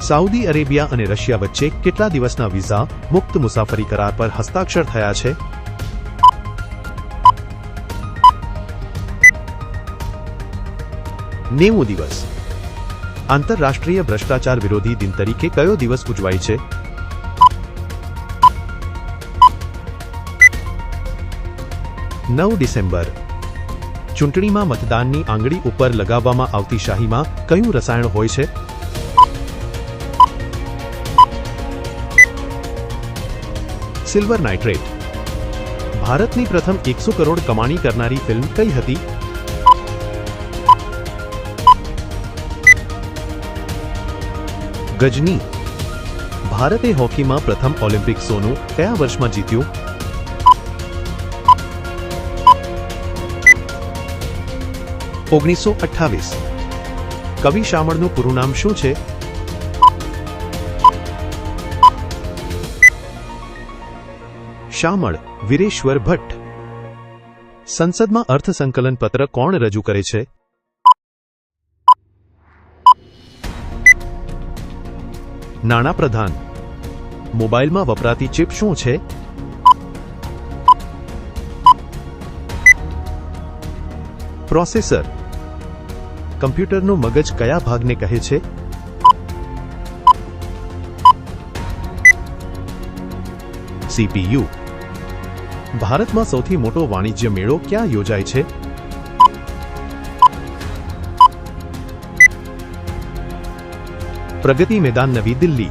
Saudi Arabia અને Russia વચ્ચે કેટલા દિવસના વિઝા મુક્ત મુસાફરી કરાર પર હસ્તાક્ષર થયા છે? 90 દિવસ. આંતરરાષ્ટ્રીય ભ્રષ્ટાચાર વિરોધી દિન તરીકે કયો દિવસ ઉજવાય છે? 9 ડિસેમ્બર. ચૂંટણીમાં મતદાનની આંગળી ઉપર લગાવવામાં આવતી શાહીમાં કયું રસાયણ હોય છે? Silver nitrate. ભારતની પ્રથમ 100 કરોડ કમાણી કરનારી ફિલ્મ કઈ હતી? ગજની. ભારતે હોકીમાં પ્રથમ ઓલિમ્પિક સોનું કયા વર્ષમાં જીત્યું? 1928. કવિ શામળનું પૂરું નામ શું છે? શામળ વીરેશ્વર ભટ્ટ. સંસદમાં અર્થસંકલન પત્ર કોણ રજૂ કરે છે? નાણાપ્રધાન. મોબાઈલમાં વપરાતી ચિપ શું છે? પ્રોસેસર. કમ્પ્યુટરનું મગજ કયા ભાગને કહે છે? સીપીયુ. ભારતમાં સૌથી મોટો વાણિજ્ય મેળો ક્યાં યોજાય છે? પ્રગતિ મેદાન, નવી દિલ્હી.